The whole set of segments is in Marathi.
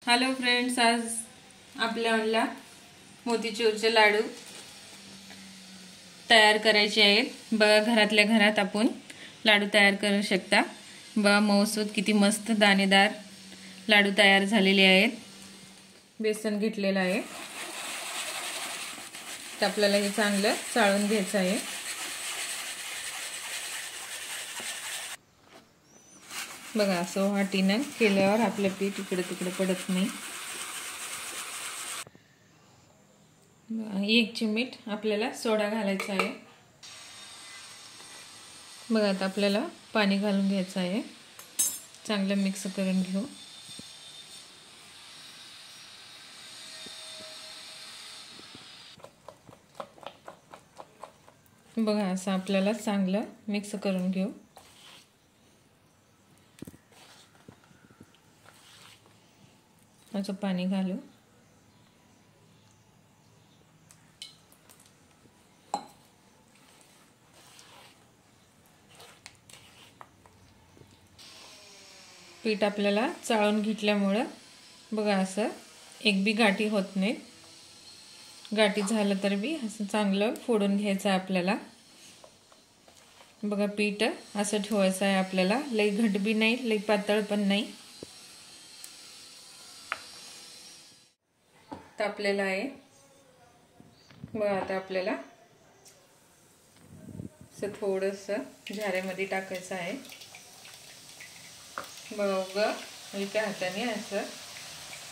हॅलो फ्रेंड्स, आज आपल्याला मोतीचूरचे लाडू तयार करायचे आहेत। बघा, घरातल्या घरात आपण लाडू तयार करू शकता। बघा, मऊसूत किती मस्त दाणेदार लाडू तयार झालेले आहेत। बेसन घेतलेलं आहे, तर आपल्याला हे चांगलं चाळून घ्यायचं आहे। बघा, असं वाटीनं केल्यावर आपलं पीठ इकडे तिकडे पडत नाही। 1 चिमूट आपल्याला सोडा घालायचा आहे। बघा, आता आपल्याला पाणी घालून घ्यायचं आहे, चांगलं मिक्स करून घेऊ। बघा, असं आपल्याला चांगलं मिक्स करून घेऊ। असं पाणी घालू। पीठ आपल्याला चाळून घेतल्यामुळे बघा, असं एक बी गाठी होत नाही। गाठी झालं तर बी असं चांगलं फोडून घ्यायचं आहे आपल्याला। बघा, पीठ असं ठेवायचं आहे आपल्याला, लई घट बी नाही, लई पातळ पण नाही। तापलेलं आहे। बघा, आता आपल्याला असं थोडंसं झाऱ्यामध्ये टाकायचं आहे। बघा, उगा एका हाताने असं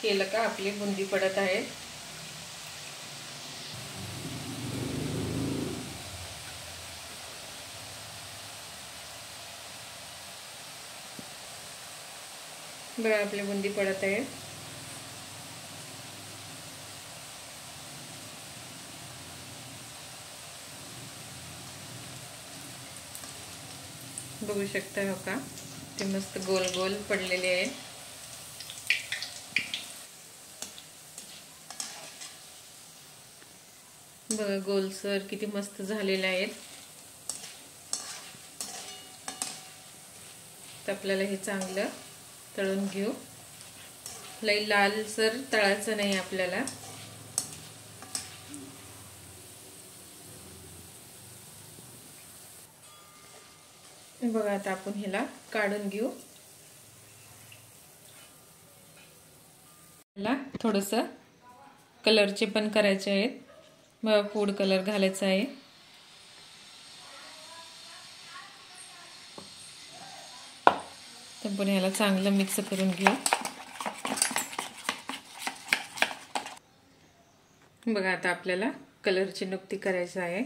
केलं का आपली बुंदी पडत आहे। बघा, आपली बुंदी पडत आहे। बघू शकता हो का, ते मस्त गोल गोल पडलेले आहे। बघा, गोलसर किती मस्त झालेले आहेत। तर आपल्याला हे चांगलं तळून घेऊ। लई लालसर तळायचं नाही आपल्याला। बघा, आता आपण ह्याला काढून घेऊ। ह्याला थोडंसं कलरचे पण करायचे आहेत। मग फूड कलर घालायचा आहे। तर पण ह्याला चांगलं मिक्स करून घेऊ। बघा, आता आपल्याला कलरची नुक्ती करायची आहे।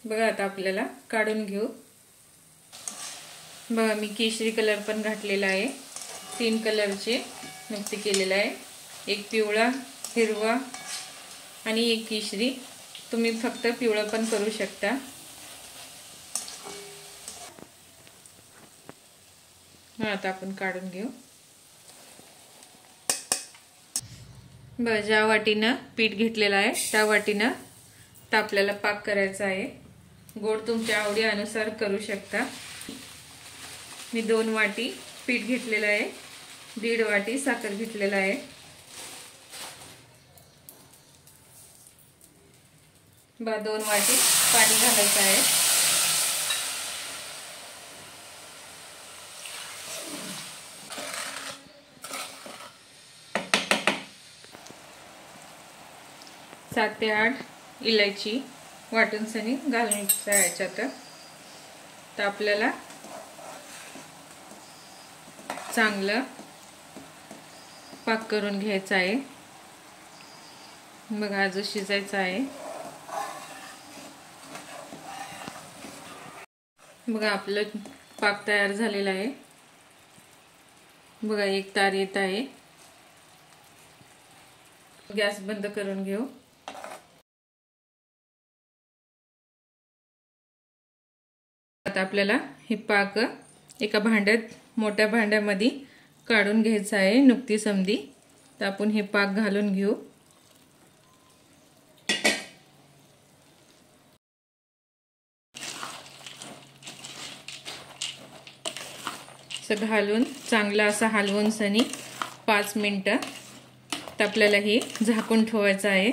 बघा, आता आपल्याला काढून घेऊ। बघा, मी केशरी कलर पण घातलेला आहे। 3 कलरचे नुक्ती केलेला आहे, एक पिवळा, हिरवा आणि एक केशरी। तुम्ही फक्त पिवळं पण करू शकता। आता आपण काढून घेऊ। बघा, ज्या वाटीनं पीठ घेतलेलं आहे त्या वाटीनं तर आपल्याला पाक करायचा आहे। गोड तुमच्या आवडीनुसार करू शकता। मी 2 वाटी पीठ घेतलेलं आहे, 1.5 वाटी साखर घेतलेला आहे। बघा, 2 वाटी पाणी घालायचं आहे। सात ते 8 इलायची वाटून सनी घालायचं आहे याच्यात। तर आपल्याला चांगलं पाक करून घ्यायचा आहे। बघा, अजून शिजायचं आहे। बघा, आपलं पाक तयार झालेला आहे। बघा, एक तार येत आहे। गॅस बंद करून घेऊ। आता आपल्याला हे पाक एका भांड्यात, मोठ्या भांड्यामध्ये काढून घ्यायचं आहे नुकती समधी। तर आपण हे पाक घालून घेऊ। असं घालून चांगला असा हलवून सनी 5 मिनिटं तर आपल्याला हे झाकून ठेवायचं आहे।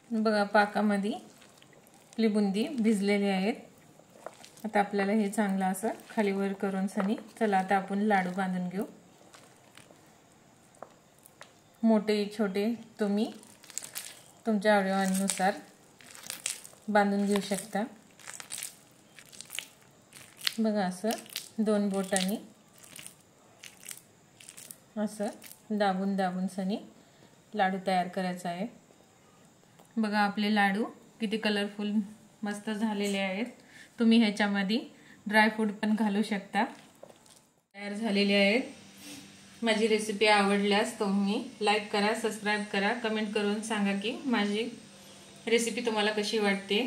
बघा पाकामध्ये आपली बुंदी भिजलेली आहेत। आता आपल्याला हे चांगलं असं खाली वर करून सनी चला आता आपण लाडू बांधून घेऊ। मोठे छोटे तुम्ही तुमच्या आवडीनुसार बांधून घेऊ शकता। बघा असं 2 बोटांनी असं दाबून दाबून सनी लाडू तयार करायचा आहे। बघा आपले लाडू किती कलरफुल मस्त झालेले आहेत। तुम्ही ह्याच्यामध्ये ड्राय फ्रूट पण घालू शकता। तयार झालेले आहेत। माझी रेसिपी आवडल्यास तुम्ही लाईक करा, सबस्क्राइब करा, कमेंट करून सांगा की माझी रेसिपी तुम्हाला कशी वाटते।